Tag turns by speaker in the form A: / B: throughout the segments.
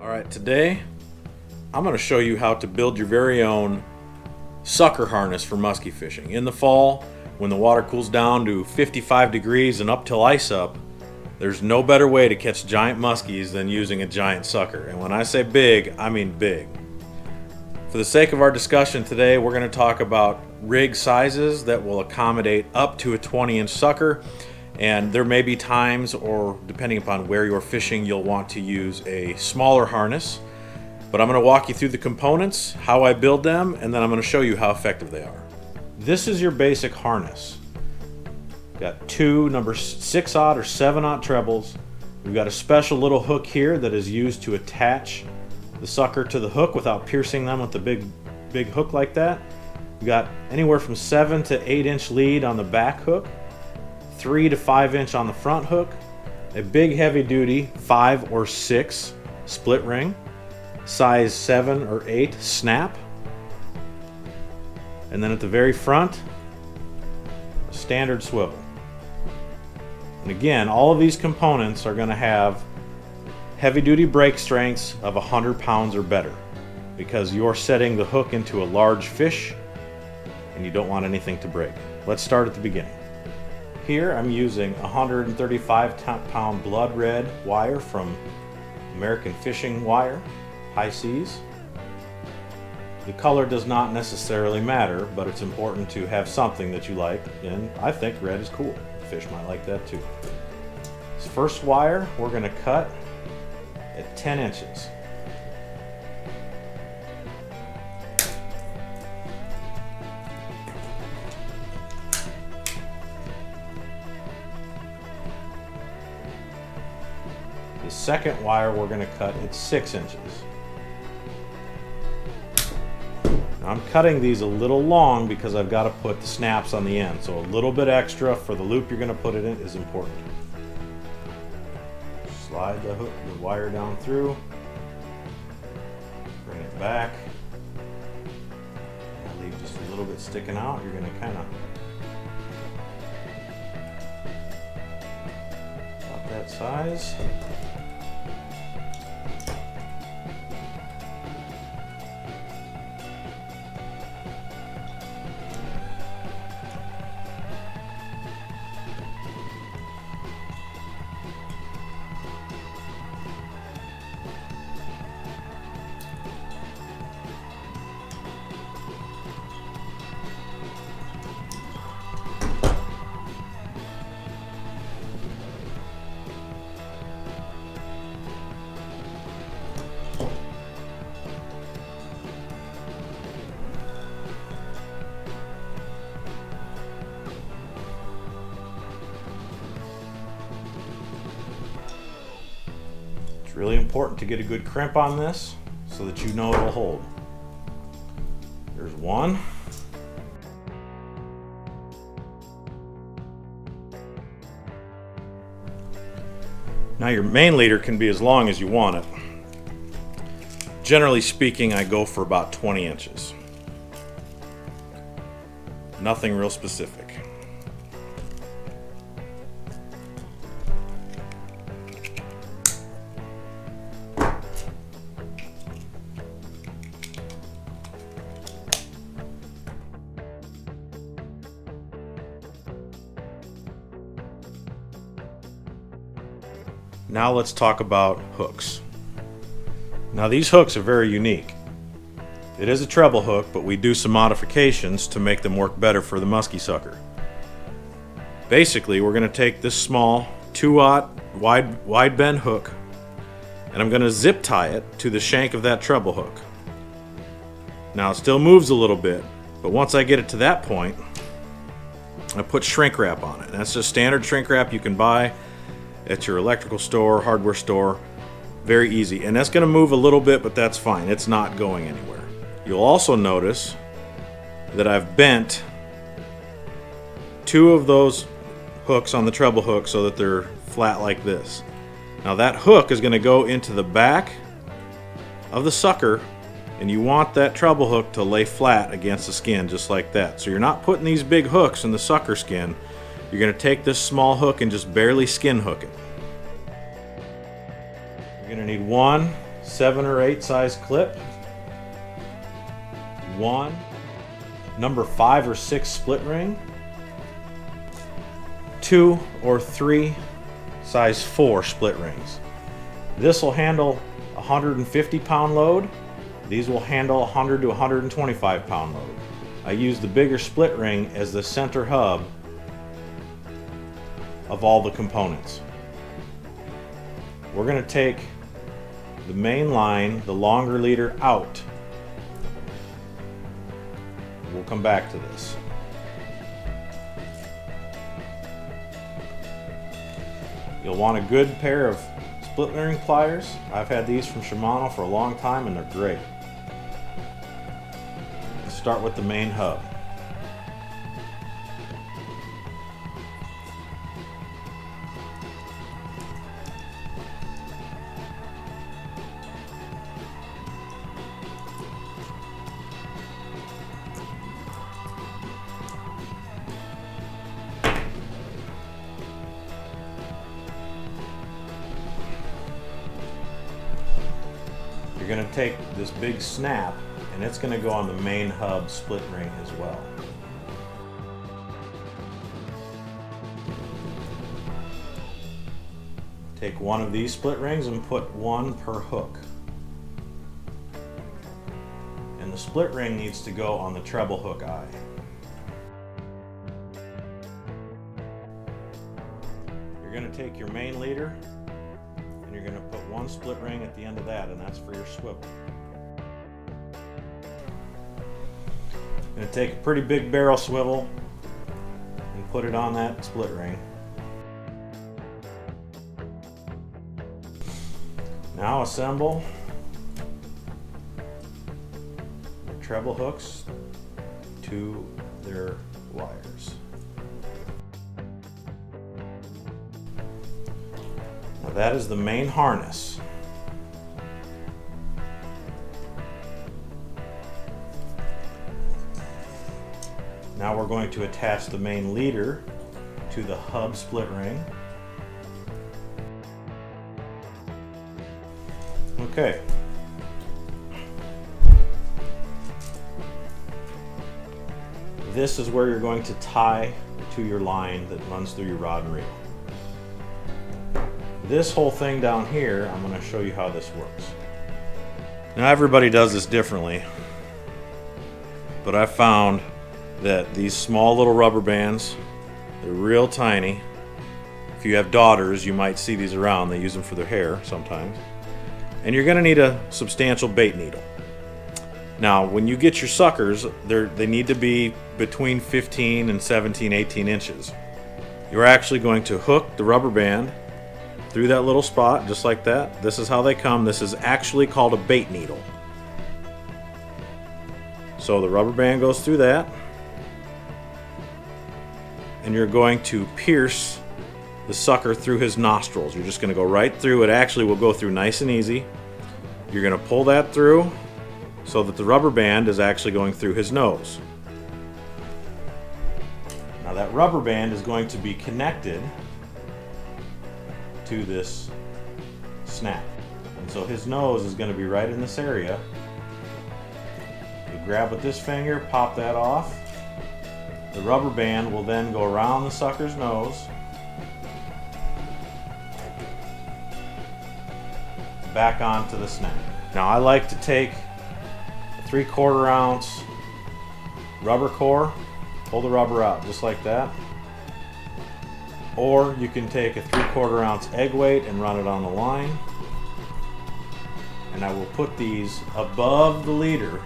A: Alright, today I'm going to show you how to build your very own sucker harness for muskie fishing. In the fall, when the water cools down to 55 degrees and up till ice up, there's no better way to catch giant muskies than using a giant sucker. And when I say big, I mean big. For the sake of our discussion today, we're going to talk about rig sizes that will accommodate up to a 20-inch sucker. And there may be times, or depending upon where you're fishing, you'll want to use a smaller harness. But I'm going to walk you through the components, how I build them, and then I'm going to show you how effective they are. This is your basic harness. Got two number 6/0 or 7/0 trebles. We've got a special little hook here that is used to attach the sucker to the hook without piercing them with the big hook like that. We've got anywhere from 7 to 8-inch lead on the back hook, 3 to 5-inch on the front hook, a big heavy duty 5 or 6 split ring, size 7 or 8 snap, and then at the very front, a standard swivel. And again, all of these components are going to have heavy duty brake strengths of 100 pounds or better, because you're setting the hook into a large fish and you don't want anything to break. Let's start at the beginning. Here I'm using 135-pound blood red wire from American Fishing Wire, high seas. The color does not necessarily matter, but it's important to have something that you like, and I think red is cool. Fish might like that too. This first wire we're going to cut at 10 inches. The second wire we're going to cut at 6 inches. Now I'm cutting these a little long because I've got to put the snaps on the end, so a little bit extra for the loop you're going to put it in is important. Slide the wire down through, bring it back, and leave just a little bit sticking out. You're going to kind of about that size. Really important to get a good crimp on this so that you know it'll hold. There's one. Now your main leader can be as long as you want it. Generally speaking, I go for about 20 inches. Nothing real specific. Now let's talk about hooks. Now these hooks are very unique. It is a treble hook, but we do some modifications to make them work better for the muskie sucker. Basically, we're going to take this small 2/0 wide bend hook, and I'm going to zip tie it to the shank of that treble hook. Now it still moves a little bit, but once I get it to that point, I put shrink wrap on it. That's just standard shrink wrap you can buy at your electrical store, hardware store. Very easy. And that's going to move a little bit, but that's fine. It's not going anywhere. You'll also notice that I've bent 2 of those hooks on the treble hook so that they're flat like this. Now that hook is going to go into the back of the sucker, and you want that treble hook to lay flat against the skin just like that. So you're not putting these big hooks in the sucker skin. You're going to take this small hook and just barely skin hook it. You're going to need one 7 or 8 size clip, 1 number 5 or 6 split ring, 2 or 3 size 4 split rings. This will handle a 150 pound load. These will handle 100 to 125 pound load. I use the bigger split ring as the center hub of all the components. We're going to take the main line, the longer leader, out. We'll come back to this. You'll want a good pair of split ring pliers. I've had these from Shimano for a long time and they're great. Let's start with the main hub. You're going to take this big snap and it's going to go on the main hub split ring as well. Take one of these split rings and put one per hook. And the split ring needs to go on the treble hook eye. You're going to take your main leader and you're going to put one split ring at the end of that, and that's for your swivel. Going to take a pretty big barrel swivel and put it on that split ring. Now assemble the treble hooks to their wires. Now that is the main harness. Now we're going to attach the main leader to the hub split ring. Okay. This is where you're going to tie to your line that runs through your rod and reel. This whole thing down here, I'm going to show you how this works. Now everybody does this differently, but I found that these small little rubber bands, they're real tiny. If you have daughters, you might see these around. They use them for their hair sometimes. And you're going to need a substantial bait needle. Now, when you get your suckers, they need to be between 15 and 17, 18 inches. You're actually going to hook the rubber band through that little spot, just like that. This is how they come. This is actually called a bait needle. So the rubber band goes through that, and you're going to pierce the sucker through his nostrils. You're just going to go right through. It actually will go through nice and easy. You're going to pull that through so that the rubber band is actually going through his nose. Now that rubber band is going to be connected to this snap. And so his nose is going to be right in this area. You grab with this finger, pop that off. The rubber band will then go around the sucker's nose, back onto the snap. Now I like to take a 3/4 ounce rubber core, pull the rubber out just like that. Or you can take a 3/4 ounce egg weight and run it on the line. And I will put these above the leader,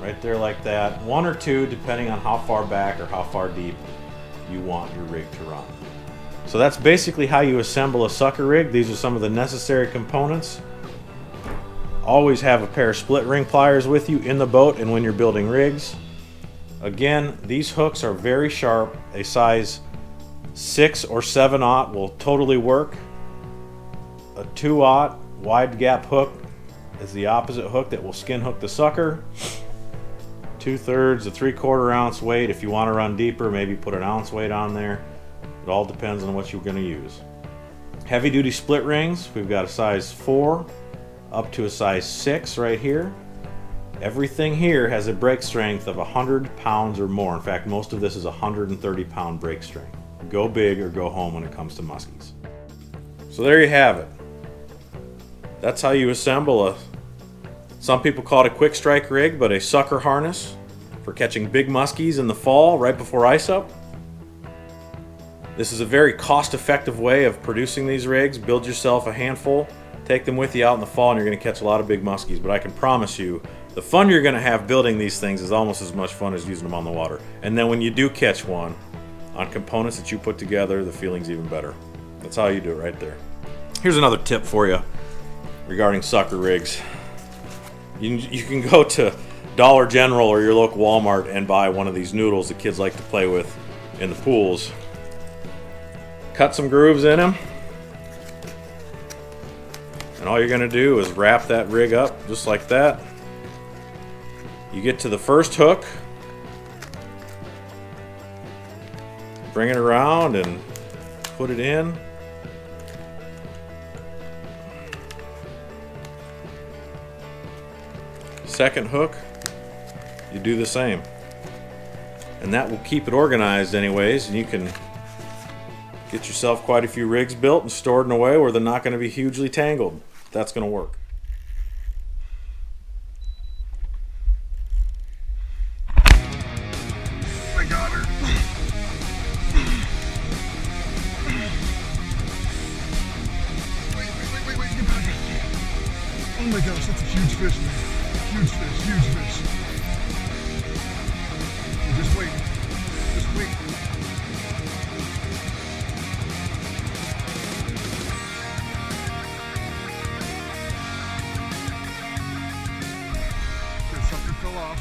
A: right there like that. 1 or 2 depending on how far back or how far deep you want your rig to run. So that's basically how you assemble a sucker rig. These are some of the necessary components. Always have a pair of split ring pliers with you in the boat and when you're building rigs. Again, these hooks are very sharp. A size 6 or 7/0 will totally work. A 2/0 wide gap hook is the opposite hook that will skin hook the sucker. 2/3 to 3/4 ounce weight. If you want to run deeper, maybe put an ounce weight on there. It all depends on what you're going to use. Heavy duty split rings, we've got a size 4 up to a size 6 right here. Everything here has a break strength of 100 pounds or more. In fact, most of this is 130 pound break strength. Go big or go home when it comes to muskies. So there you have it. That's how you assemble some people call it a quick strike rig, but a sucker harness for catching big muskies in the fall right before ice up. This is a very cost-effective way of producing these rigs. Build yourself a handful, take them with you out in the fall, and you're going to catch a lot of big muskies. But I can promise you, the fun you're going to have building these things is almost as much fun as using them on the water. And then when you do catch one on components that you put together, the feeling's even better. That's how you do it right there. Here's another tip for you regarding sucker rigs. You can go to Dollar General or your local Walmart and buy one of these noodles that kids like to play with in the pools. Cut some grooves in them, and all you're going to do is wrap that rig up just like that. You get to the first hook, bring it around and put it in. Second hook, you do the same, and that will keep it organized anyways, and you can get yourself quite a few rigs built and stored in a way where they're not going to be hugely tangled. That's going to work.
B: I got her. Wait, get back. Oh my gosh, that's a huge fish, man. Huge fish. Just wait. Something fell off.